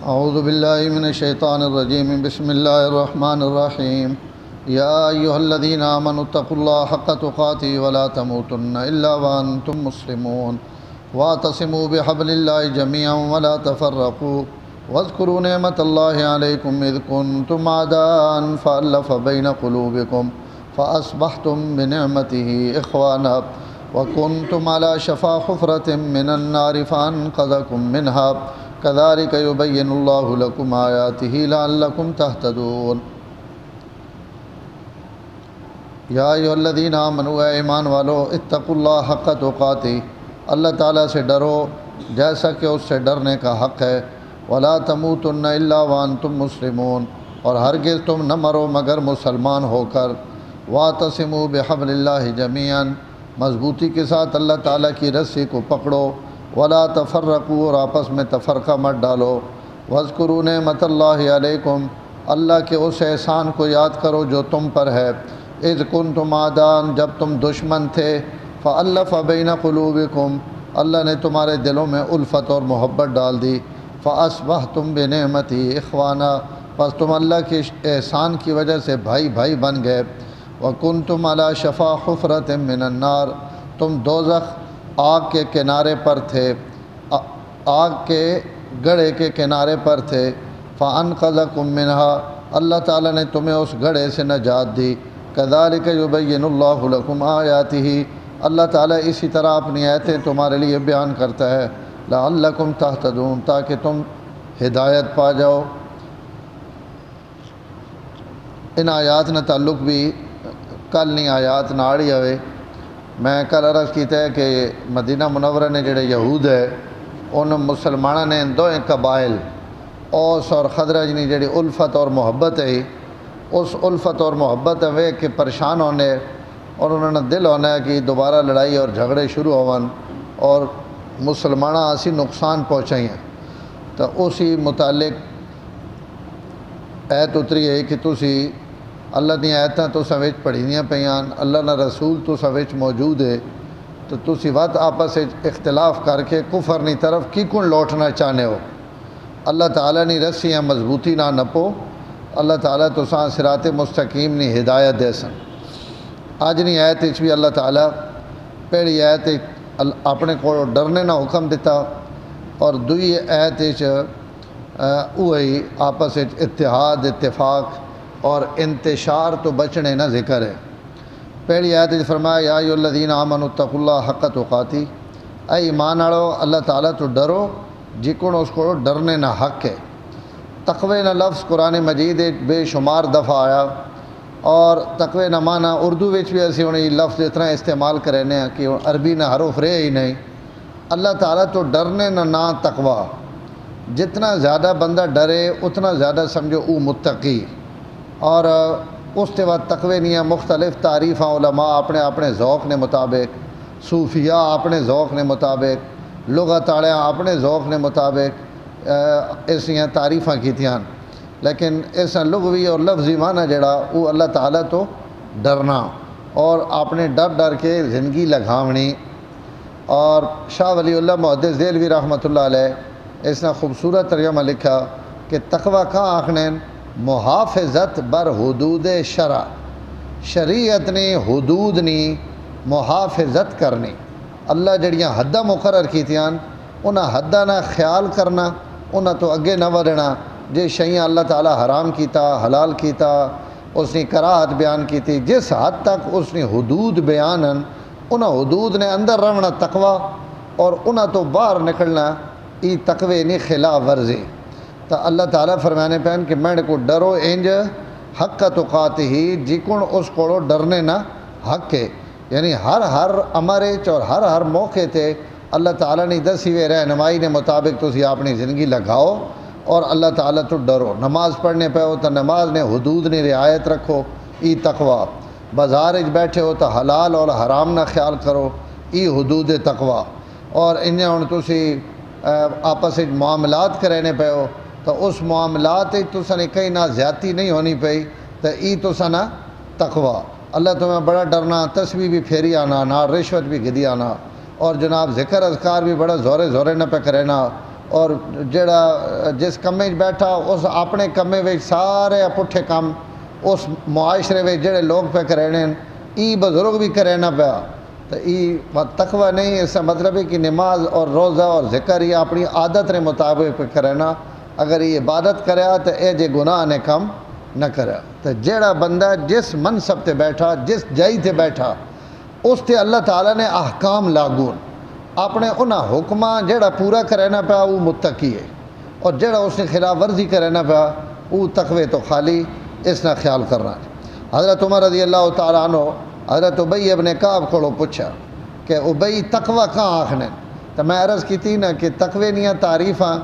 اعوذ باللہ من الشیطان الرجیم بسم اللہ الرحمن الرحیم یا ایہا الذین آمنوا اتقوا اللہ حق تقاتہ ولا تموتن الا وانتم مسلمون واعتصموا بحبل اللہ جميعا ولا تفرقوا واذکروا نعمت اللہ علیکم اذ کنتم اعداء فألف بین قلوبکم فأصبحتم بنعمته اخوانا وکنتم على شفا حفرة من النار فانقذکم منها كذلك يبين الله لكم آياته لعلكم تهتدون یا ایھا الذین آمنوا اے ایمان والو اتقوا اللہ حق تقاتہ اللہ تعالیٰ سے ڈرو جیسا کہ اس سے ڈرنے کا حق ہے ولا تموتن الا وانتم مسلمون اور ہرگز تم نہ مرو مگر مسلمان ہو کر واعتصموا بحبل اللہ جمیعا مضبوطی کے ساتھ اللہ تعالیٰ کی رسی کو پکڑو ولا تفرقوا اور آپس میں تفرقہ مت ڈالو واذکروا نعمت اللہ علیکم اللہ کے اس احسان کو یاد کرو جو تم پر ہے اذ کنتم اعداء جب تم دشمن تھے فألف بین قلوبکم اللہ نے تمہارے دلوں میں الفت اور محبت ڈال دی فاصبحتم بنعمتی اخوانا پس تم اللہ کے احسان کی وجہ سے بھائی بھائی بن گئے وکنتم علی شفا حفرۃ من النار تم دوزخ آگ کے کنارے پر تھے آگ کے گڑھے کے کنارے پر تھے فانقذکم منہا اللہ تعالیٰ نے تمہیں اس گڑھے سے نجات دی کذالک یبین اللہ لکم آیاتہ اللہ تعالیٰ اسی طرح اپنی آیتیں تمہارے لیے بیان کرتا ہے لعلکم تہتدون تاکہ تم ہدایت پا جاؤ ان آیات نہ تعلق بھی کل نہیں آیات ناڑی ہوئے میں کل عرض کیتا ہے کہ مدینہ منورہ نے جڑے یہود ہے ان مسلمانوں نے دوئیں قبائل اوس اور خزرج نے جڑی الفت اور محبت ہے اس الفت اور محبت ہے کہ پریشان ہونے اور انہوں نے دل ہونا ہے کہ دوبارہ لڑائی اور جھگڑے شروع ہون اور مسلمانہ اسی نقصان پہنچائی ہیں تو اسی متعلق ایت اتری ہے کہ تسی اللہ دی آیتاں تو سوچ پڑھیاں پیان اللہ نہ رسول تو سوچ موجود ہے تو تسی وقت آپس اختلاف کر کے کفر نی طرف کی کن لوٹنا چاہنے ہو اللہ تعالیٰ نی رسیاں مضبوطی نہ نپو اللہ تعالیٰ تو ساں صراط مستقیم نی ہدایت دے سن آج نی آیت بھی اللہ تعالیٰ پہلی آیت اپنے کو ڈرنے نہ حکم دیتا اور دوئی آیت وہی آپس اتحاد اتفاق اور انتشار تو بچنے نہ ذکر ہے پہلی آیت فرمایا یا ایھا الذین آمنوا اتقوا اللہ حق تقاتہ اے ایمان والو اللہ تعالیٰ تو ڈرو جکن اس کو ڈرنے نہ حق ہے تقوی نہ لفظ قرآن مجید بے شمار دفعہ آیا اور تقوی نہ معنی اردو وچ بھی اسی ہونے لفظ اتنا استعمال کرنے ہیں کہ عربی نہ حروف رہے ہی نہیں اللہ تعالیٰ تو ڈرنے نہ تقوی جتنا زیادہ بندہ ڈرے اتنا زیادہ سمجھو او متقی اور اس کے بعد تقوی نہیں ہے مختلف تعریفاں علماء اپنے ذوق نے مطابق صوفیاء اپنے ذوق نے مطابق لغت والیاں اپنے ذوق نے مطابق ایسیاں تعریفاں کیتیاں لیکن ایسا لغوی اور لفظی معنی جڑا وہ اللہ تعالیٰ تو ڈرنا اور اپنے ڈر کے زندگی لگاونی اور شاہ ولی اللہ محدث دہلوی رحمۃ اللہ علیہ اس نے خوبصورت ترجمہ لکھا کہ تقوی کہاں آکھنے محافظت بر حدود شرع شریعت نے حدود نی محافظت کرنی اللہ جڑیاں حداں مقرر کیتیاں انہاں حداں نہ خیال کرنا انہاں تو اگے نہ ورنا جے شیئاں اللہ تعالیٰ حرام کیتا حلال کیتا اس نے کراہت بیان کیتی جس حد تک اس نے حدود بیانن انہاں حدود نے اندر رہنا تقوی اور انہاں تو باہر نکلنا ای تقوی نی خلاف ورزی تو اللہ تعالیٰ فرمانے پہن کہ میں کو ڈرو انج حق تقاتہ جکن اس کو ڈرنے نہ حق ہے یعنی ہر امرے اور ہر موقع تے اللہ تعالیٰ نے دسی ہوئے رہنمائی نے مطابق تسی اپنی زندگی لگاؤ اور اللہ تعالیٰ تو ڈرو نماز پڑھنے پہ ہو تو نماز نے حدود نے رعایت رکھو ای تقوی بازار بیٹھے ہو تو حلال اور حرام نہ خیال کرو ای حدود تقوی اور انہیں ہن تسی آپس معاملات کرنے پہ ہو تو اس معاملات تو سنے کہیں نہ زیادتی نہیں ہونی پئی تو ای تو سنا تقوی اللہ تمہیں بڑا ڈرنا تسبیح بھی پھیری آنا نہ رشوت بھی گدی آنا اور جناب ذکر اذکار بھی بڑا زورے نہ پہ کرنا اور جڑا جس کمے بیٹھا اس اپنے کمے وچ سارے پٹھے کام اس معاشرے میں جڑے لوگ پہ کرنے ای بزرگ بھی کرے نہ پیا تو ای تقوی نہیں. اس کا مطلب ہے کہ نماز اور روزہ اور ذکر یہ اپنی عادت نے مطابق پہ کرنا. اگر یہ عبادت کریا تو اے جے گناہ نے کم نہ کریا. تو جڑا بندہ جس منصب تے بیٹھا جس جائی تے بیٹھا اس تے اللہ تعالیٰ نے احکام لاگون اپنے انہاں حکماں جڑا پورا کرنا پیا وہ متقی ہے اور جڑا اس نے خلاف ورزی کرنا پیا وہ تقوی تو خالی اس نہ خیال کرنا. حضرت عمر رضی اللہ تعالیٰ عنہ حضرت ابی ابن کعب کو پوچھا کہ ابی تقوی کہاں آکھنے تو میں عرض کی تھی نا کہ تقوی نیاں تعریفاں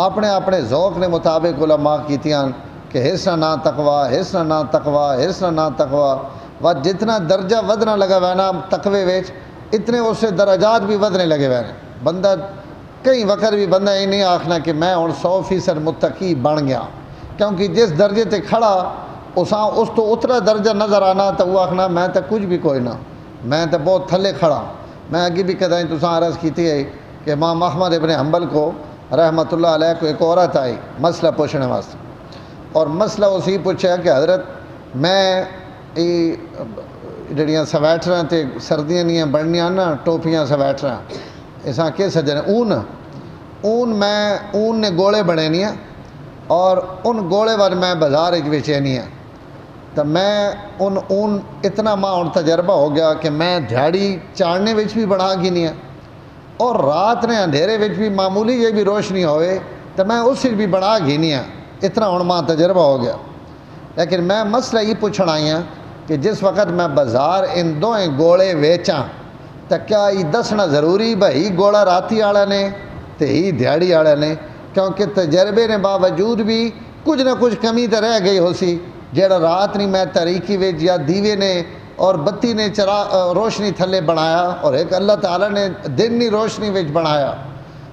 اپنے اپنے ذوق نے مطابق علماء کیتیاں کہ حسن نہ تقوی حسن نہ تقوی حسن نہ تقوی و جتنا درجہ ودنا لگا ہوا نا تقوی ویچ اتنے اس سے درجات بھی ودنے لگے ہوئے ہیں. بندہ کئی وقت بھی بندہ یہ نہیں آکھنا کہ میں ہوں 100% متقی بن گیا کیونکہ جس درجے تے کھڑا اس تو اترا درجہ نظر آنا تو وہ آکھنا میں تو کچھ بھی کوئی نہ میں تو بہت تھلے کھڑا. میں اگے بھی کدائیں تو عرض کیتی ہے کہ امام احمد ابن حنبل کو رحمۃ اللہ علیہ کو ایک عورت آئی مسئلہ پوچھنے واسطے اور مسئلہ اسی پوچھا کہ حضرت میں یہ جڑیاں سویٹراں تے سردیاں نہیں بننیاں نا ٹوپیاں سویٹراں اساں کے سجنے اون میں اون نے گوڑے بنے نہیں اور ان گوڑے والے میں بازار ویچے نہیں ہیں تو میں اون اتنا ماں ہوں تجربہ ہو گیا کہ میں دھیاڑی چاڑنے وچ بھی بنا گی نہیں اور رات نے اندھیرے وچ بھی معمولی یہ بھی روشنی ہوئے تو میں اس بھی بنا گی نہیں اتنا ہوں ماں تجربہ ہو گیا. لیکن میں مسئلہ یہ پوچھنا آئی ہوں کہ جس وقت میں بازار ان دوئیں گوڑے ویچاں تو کیا یہ دسنا ضروری بھائی گوڑا راتی آڑا نے تو ہی دھیاڑی آڑا نے کیونکہ تجربے نے باوجود بھی کچھ نہ کچھ کمی تو رہ گئی ہو سی جیڑا رات نہیں میں تاریکی ویچ یا دیوے نے اور بتی نے روشنی تھلے بنایا اور ایک اللہ تعالیٰ نے دن نہیں روشنی ویچ بنایا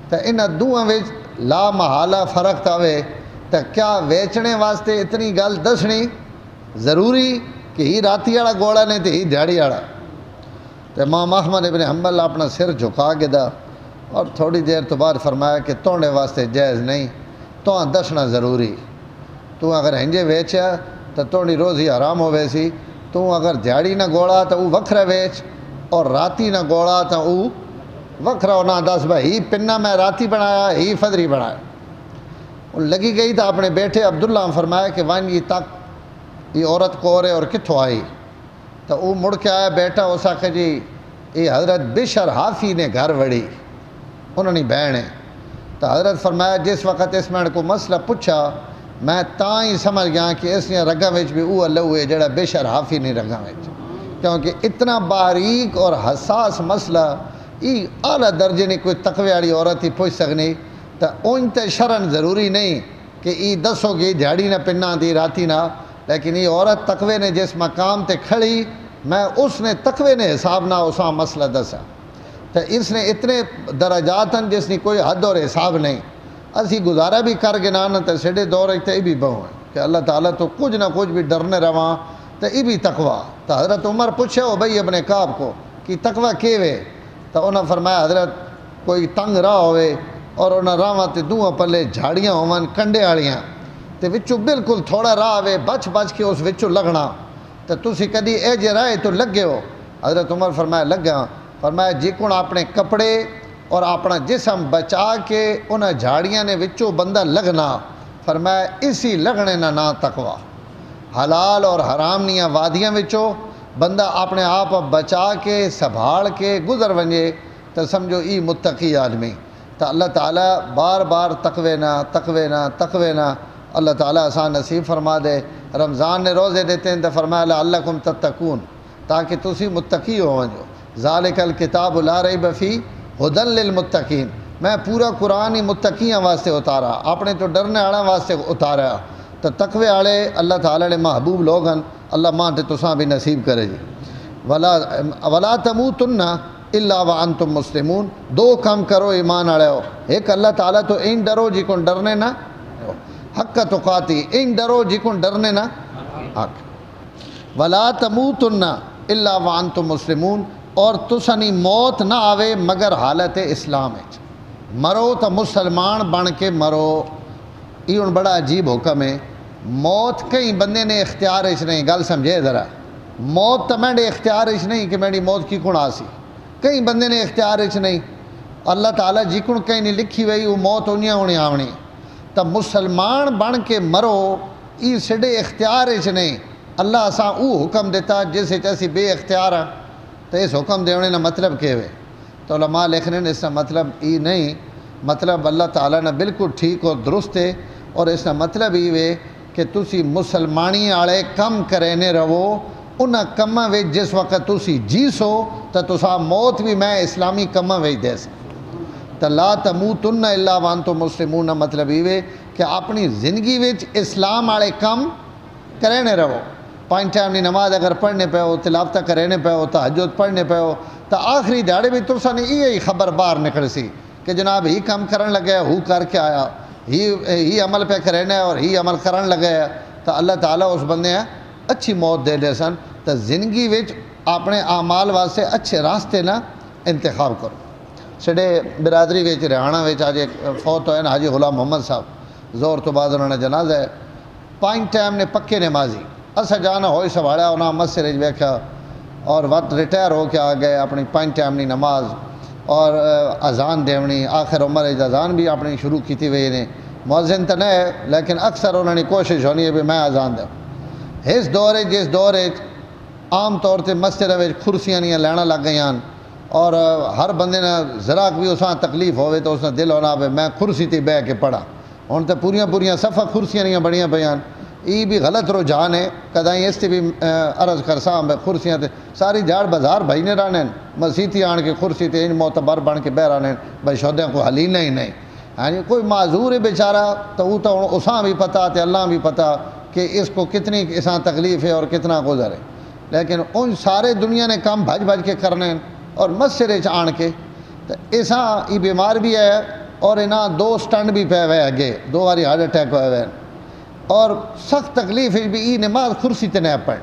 تو انہاں دوہاں ویچ لا محالہ فرق تاوے تو کیا ویچنے واسطے اتنی گل دسنی ضروری کہ ہی راتی آڑا گوڑا نے تو ہی دھیاڑی آڑا. تو امام احمد ابن حنبل اپنا سر جھکا کے دا اور تھوڑی دیر تو بعد فرمایا کہ توڑنے واسطے جائز نہیں تو دسنا ضروری. تو اگر ہنجے ویچیا تو توڑی روزی حرام ہوئے سی. تو اگر دھیاڑی نہ گوڑا تو وہ وکھرا ویچ اور راتی نہ گوڑا تو وہ وکھرا ہونا دس بھائی پنہ میں راتی بنایا ہی فدری بنایا. لگی گئی تو اپنے بیٹے عبداللہ فرمایا کہ وان یہ تک یہ عورت کو رہے اور کتھوں آئی تو وہ مڑ کے آیا بیٹا اس آخر جی یہ حضرت بشر حافی نے گھر وڑی انہوں نے بہن ہے. تو حضرت فرمایا جس وقت اس میں کو مسئلہ پوچھا میں تاں ہی سمجھ گیا کہ اس نے رگاں وچ بھی وہ اللہ ہوئے جڑا بشر حافی نہیں رگاں وچ کیونکہ اتنا باریک اور حساس مسئلہ یہ اعلیٰ درجے نے کوئی تقوی والی عورت ہی پوچھ سکنی تو ان تے شرن ضروری نہیں کہ یہ دسو گی دھیاڑی نہ پنہ دی راتی نہ لیکن یہ عورت تقوی نے جس مقام تے کھڑی میں اس نے تقوی نے حساب نہ اساں مسئلہ دسا تو اس نے اتنے درجات ہیں جس نے کوئی حد اور حساب نہیں. اسی گزارا بھی کر کے نہ تو سیڑے دور ایک تو یہ بھی بہو ہے کہ اللہ تعالیٰ تو کچھ نہ کچھ بھی ڈرنے رواں تو یہ بھی تقوی. تو حضرت عمر پوچھے ہو بھائی ابن کعب کو کہ تقوی کے وے تو انہوں نے فرمایا حضرت کوئی تنگ راہ ہوئے اور انہاں راواں تے دوہاں پلے جھاڑیاں ہوون کنڈے والیاں تے وچوں بالکل تھوڑا راہ ہوئے بچ کے اس وچوں لگنا تو تسی کدی اے جے راہ تو لگے ہو. حضرت عمر فرمایا لگا. فرمایا جیکن اپنے کپڑے اور اپنا جسم بچا کے انہاں جھاڑیاں نے وچوں بندہ لگنا فرمایا اسی لگنے نہ تقوی. حلال اور حرام نیاں وادیاں وچوں بندہ اپنے آپ بچا کے سنبھال کے گزر ونجے تو سمجھو ای متقی آدمی. تو اللہ تعالیٰ بار بار تقوی نہ اللہ تعالیٰ آسان نصیب فرما دے. رمضان نے روزے دیتے ہیں تو فرمایا لعلکم تتقون تاکہ تسی متقی ہو ونجو. ذالک الکتاب لا ریب فیہ ھدی للمتقین. میں پورا قرآن ہی متقیاں واسطے اتارا اپنے تو ڈرنے والوں واسطے اتارا. تو تقوی والے اللہ تعالیٰ نے محبوب لوگ ہیں. اللہ ماں تے تساں بھی نصیب کرے جی. ولا تموتن الا وانتم مسلمون. دو کام کرو ایمان والے ہو. ایک اللہ تعالیٰ تو این ڈرو جی کون ڈرنے نہ حق تقاتی این ڈرو جی کون ڈرنے نہ حق. ولا تموتن الا وانتم مسلمون اور تسانی موت نہ آوے مگر حالت اسلام ہے. مرو تو مسلمان بن کے مرو. یہ ہوں بڑا عجیب حکم ہے. موت کئی بندے نے اختیار اچ نہیں, گل سمجھے ذرا. موت تو میرے اختیار اچ نہیں کہ میری موت کی کون آسی. کئی بندے نے اختیار اچ نہیں. اللہ تعالیٰ جی کن کہیں نہیں لکھی ہوئی وہ موت انہیں ہونی آونی. تو مسلمان بن کے مرو یہ سڈے اختیار اچ نہیں. اللہ اساں او حکم دیتا جس اسی بے اختیار ہاں. تو اس حکم دینے کا مطلب کہ ہوئے تو علماء لکھنے نے اس کا مطلب یہ نہیں. مطلب اللہ تعالیٰ نے بالکل ٹھیک اور درست ہے. اور اس کا مطلب یہ ہے کہ تسی مسلمانی والے کم کرینے رہو. ان کماں وچ جس وقت تسی جی سو تو تسا موت بھی میں اسلامی کماں وچ دے سکتا. تو لا تموتن الا وانتم مسلمون کا مطلب یہ ہے کہ اپنی زندگی وچ اسلام والے کم کرینے رہو. 5 ٹائم کی نماز اگر پڑھنے پہ ہو, تلاوت کرنے پہ ہو, تہجد پڑھنے پہ ہو, تو آخری دیہڑے بھی ترسا نے یہی خبر باہر نکل سی کہ جناب ہی کم کرن لگے, ہو کر کے آیا, ہی عمل پہ کرنے اور ہی عمل کرن لگے. تو اللہ تعالیٰ اس بندے اچھی موت دے دے سن. تو زندگی وچ اپنے اعمال واسطے اچھے راستے نہ انتخاب کرو. سڈے برادری وچ رہانا وچ آج ایک فوت ہوئے نا حاجی غلام محمد صاحب. زور تو بعد انہوں نے جنازہ ہے. 5 ٹائم نے پکے نمازی. اسا جانا ہوئی سوالیا انہاں مسجد وچ ویکھیا اور وقت ریٹائر ہو کے آ گئے. اپنی 5 ٹائم کی نماز اور اذان دیونی, آخر عمر اذان بھی اپنی شروع کیتی ہوئی نے. مؤذن تو نہیں ہے لیکن اکثر انہوں نے کوشش ہونی ہے بھی میں اذان دوں. اس دور جس دور عام طور تے مسجد وچ کرسیاں نہیں لینا لگ گئی ہیں اور ہر بندے نے ذرا بھی اساں تکلیف ہوئے تو اس نے دل ہونا بھی میں کرسی تے بہ کے پڑھا. ہوں تو پوریاں صفحہ کرسیاں نہیں بڑیاں پیاں. یہ بھی غلط رجحان ہے. کدائیں اس سے بھی عرض کرساں کرسیاں تے ساری جاڑ بازار بھائی نے رہنے مسیتی آن کے کرسی تے ان معتبر بن کے بہ رہنے بھائی شہدیاں کو حلینا ہی نہیں. ہاں جی کوئی معذور ہے بیچارہ تو وہ تو اساں بھی پتہ تے اللہ بھی پتہ کہ اس کو کتنی اساں تکلیف ہے اور کتنا گزر ہے. لیکن ان سارے دنیا نے کام بھج کے کرنے اور مسجد آن کے تو اساں یہ بیمار بھی ہے اور انہاں 2 سٹنٹ بھی پہ ہوئے اگے 2 باری ہارٹ اٹیک ہوئے ہوئے اور سخت تکلیف بھی یہ نماز کرسی تے نہیں پڑھ.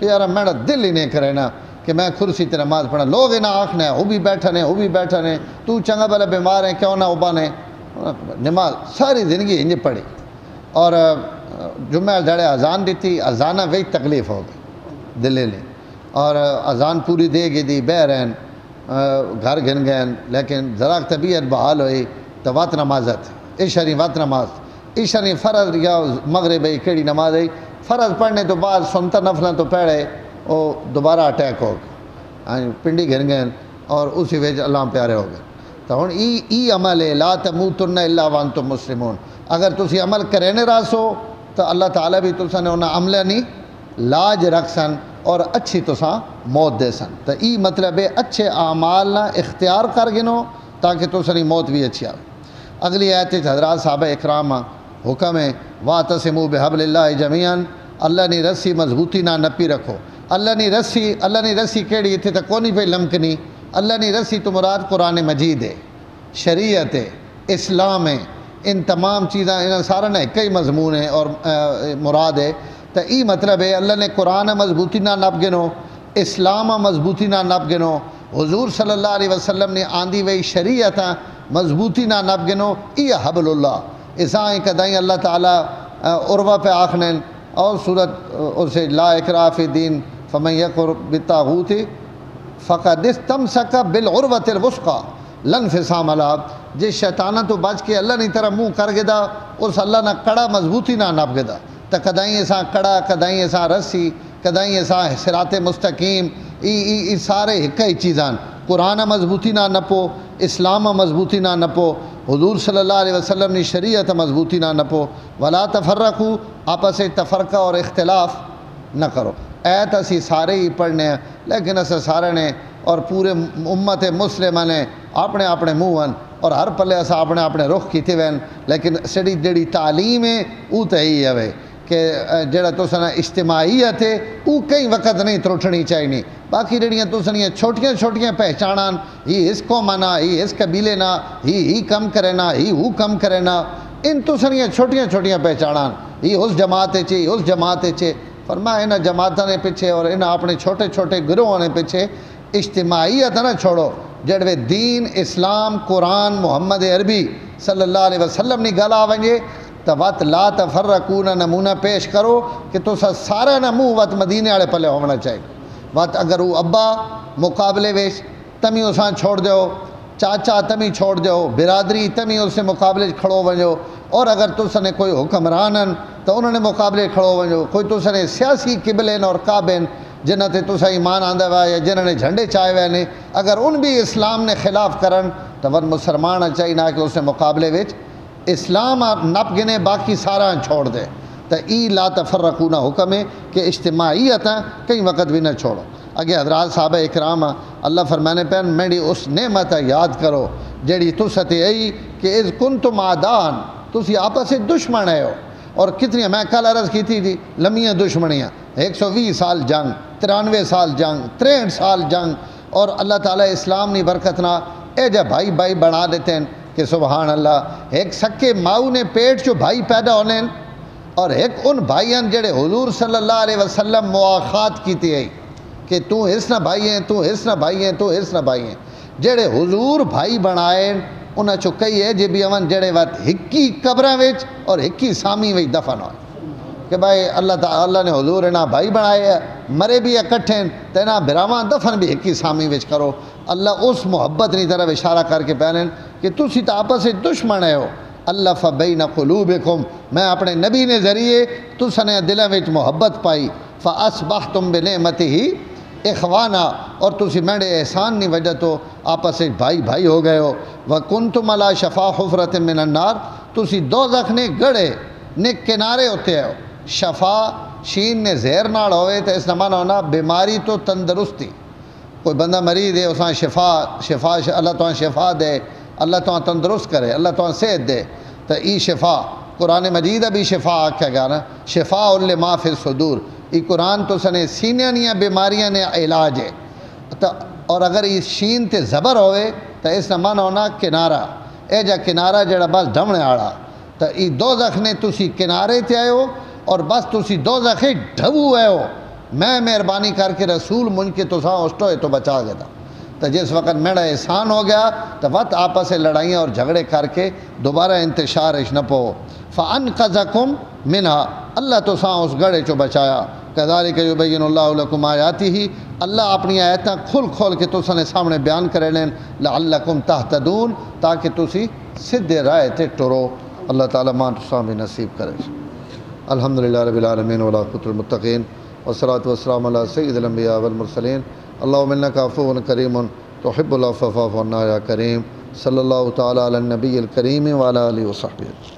یار میرا دل ہی نہیں کرے نا کہ میں کرسی تے نماز پڑھا. لوگ انہیں آکھنا وہ بھی بیٹھنے تو چنگا بلا بیمار ہے کیوں نہ ابا نے نماز ساری زندگی انج پڑھی. اور جمعہ دھڑے اذان دیتی اذانہ وہی تکلیف ہو گئی دلے لیں اور اذان پوری دے گی دی بہ رہن گھر گن گئے. لیکن ذرا طبیعت بحال ہوئی تو وقت نمازت عشاء وقت نماز عشاء فرض یا مغرب کیڑی نماز آئی فرض پڑھنے تو بعد سنتا نفلیں تو پڑھے وہ دوبارہ اٹیک ہو گئے پنڈی گھن گئے اور اسی وجہ اللہ پیارے ہو گئے. تو ہوں ای عمل ہے لا تموتن الا وانتم مسلمون. اگر تسی عمل کرینے راسو تو اللہ تعالیٰ بھی تساں نے انہاں عملہ نہیں لاج رکھ سن اور اچھی تساں موت دے سن. تو ای مطلب ہے اچھے اعمال نہ اختیار کر گنو تاکہ تساں موت بھی اچھی آئے. اگلی آیت حضرات صحابہ اکرام حکم ہے واعتصموا بحبل اللہ جمیعا. اللہ نے رسی مضبوطی نہ نپی رکھو. اللہ نے رسی کیڑی اتنے تک کونی پہ لمکنی. اللہ نے رسی تو مراد قرآن مجید ہے, شریعت ہے, اسلام ہے. ان تمام چیزیں ان سارا نے ایک ہی مضمون ہے اور مراد ہے. تو ای مطلب ہے اللہ نے قرآن مضبوطی نہ نپ گنو, اسلام مضبوطی نہ نپ گنو, حضور صلی اللہ علیہ وسلم نے آندھی وئی شریعت مضبوطی نہ نپ گنو. ای حبل اللہ اسائیں کدائیں اللہ تعالیٰ عروہ پہ آخنے اور صورت اسے لا اکراہ فی الدین فمن یکفر بالطاغوت فقد استمسک بالعروۃ الوثقی لا انفصام لہا. جس شیطانہ تو بچ کے اللہ نے طرح منہ کر گدا اس اللہ نہ کڑا مضبوطی نہ نپ گدا. تو کدائیں ایسا کڑا کدائیں ایسا رسی کدائیں ایسا صراط مستقیم ای سارے ایک ہی چیزاں. قرآن مضبوطی نہ نپو, اسلام مضبوطی نہ نپو, حضور صلی اللہ علیہ وسلم نے شریعت مضبوطی نہ نپو. ولا تفرقوا آپس تفرقہ اور اختلاف نہ کرو. ایت اسی سارے ہی پڑھنے ہیں لیکن اسے سارے نے اور پورے امت مسلمہ نے اپنے منہ اور ہر پلے اسا اپنے رخ کیتے ہوئے. لیکن سڑی جڑی تعلیم ہے وہ تو ہی ہے کہ جڑا تساں اجتماعیت ہے وہ کئی وقت نہیں ترٹنی چاہیے. باقی جڑیاں تساں چھوٹیاں پہچاناں ہی اس قوم نا ہی اس قبیلے نا ہی کم کرے نا ہی وہ کم کرے نا ان تساں چھوٹیاں پہچاناں ہی اس جماعت چے اس جماعت چے. فرمایا انہاں جماعتاں نے پیچھے اور انہاں اپنے چھوٹے گروہوں نے پیچھے اجتماعیت نہ چھوڑو. جڑوے دین اسلام قرآن محمد عربی صلی اللہ علیہ وسلم نے گل آونجے تو وت لا تفرقون نمونہ پیش کرو کہ تو سارا نمو وت مدینے والے پلے ہونا چاہیے وت اگر وہ ابا مقابلے ویچ تمی اساں چھوڑ دیو چاچا تمی چھوڑ دیو برادری تمی اس سے مقابلے کھڑو ونجو اور اگر تس نے کوئی حکمرانن تو انہوں نے مقابلے کھڑو ونجو کوئی تس نے سیاسی قبلین اور کعبین جنہ تے تسا ایمان آندہ ہوا یا جنہوں نے جھنڈے چائے ہوئے نے اگر ان بھی اسلام نے خلاف کرن تو ون مسلمان چاہیے نہ کہ اس نے مقابلے وچ اسلام نپ گنے باقی سارا چھوڑ دے تو ای لا تفرقون حکم ہے کہ اجتماعیت کئی وقت بھی نہ چھوڑو اگے حضرات صحابہ اکرام اللہ فرمانے پہن میری اس نعمت یاد کرو جیڑی تستے ای کہ اذ کنتم عادان تسی آپس سے دشمن ہے ہو اور کتنی میں کل عرض کی تھی جی لمیاں دشمنیاں 120 سال جنگ 93 سال جنگ 63 سال جنگ اور اللہ تعالیٰ اسلام نی برکت نہ اے جا بھائی بھائی بنا دیتے ہیں کہ سبحان اللہ ایک سکے ماؤ نے پیٹ جو بھائی پیدا ہونے اور ایک ان بھائیان جڑے حضور صلی اللہ علیہ وسلم مواخات کیتی ہے کہ تو اس نہ بھائی ہیں تو اس نہ بھائی ہیں تو اس نہ بھائی ہیں جڑے حضور بھائی بنائے انہاں چو کئی ہے جے بھی امن جڑے وقت ہکی قبرہ ویچ اور ہکی سامی ویچ دفن ہوئے کہ بھائی اللہ نے حضور انہاں بھائی بنائے ہیں مرے بھی اکٹھیں تو انہاں برامان دفن بھی ہکی سامی ویچ کرو اللہ اس محبت نی طرف اشارہ کر کے پہنیں کہ تسی تا آپس سے دشمن ہے ہو اللہ فبین قلوبکم میں اپنے نبی نے ذریعے تسنے دلوں وچ محبت پائی فاصبحتم بنعمتہ اخوانا اور تسی میرے احسان نی وجہ تو آپس سے بھائی بھائی ہو گئے ہو وکنتم علی شفا حفرۃ من النار تسی دوزخ نے گڑے نے کنارے ہوتے ہو شفا شین نے زہر نال ہوئے تو اس نمان ہونا بیماری تو تندرستی کوئی بندہ مریض ہے اساں شفا اللہ تو شفا دے اللہ تو تندرست کرے اللہ تو صحت دے تو ای شفا قرآن مجید ابھی شفا آکھا گیا نا شفا لما فی الصدور ای قرآن تو سنے سینے نیا بیماریاں نے علاج ہے اور اگر ای شین تے زبر ہوئے تو اس نہ من ہونا کنارہ اے جا کنارہ جڑا بس ڈھمنے آڑا تو ای دوزخ نے تسی کنارے تے آئے ہو اور بس تسی دوزخ ڈھبو آئے ہو میں مہربانی کر کے رسول من کے تو ساں اسٹو ہے تو بچا گیا تھا تو جس وقت میرا احسان ہو گیا تو وقت آپس سے لڑائیاں اور جھگڑے کر کے دوبارہ انتشار نپو فانقذکم منہا اللہ تو ساں اس گڑے چو بچایا کذالک یبین اللہ لکم آیاتہ اللہ اپنی آیتاں کھول کھول کے تساں نے سامنے بیان کرے لیں لعلکم تہتدون تاکہ تسی سدھے رائے تے ٹرو اللہ تعالیٰ مان تساں بھی نصیب کرے الحمدللہ رب العالمین والعاقبۃ للمتقین والصلاۃ والسلام علی سید الانبیاء والمرسلین اللہم انک عفو کریم تحب العفو فاعف عنا یا کریم صلی اللہ تعالیٰ علی النبی الکریم وعلی آلہ وصحبہ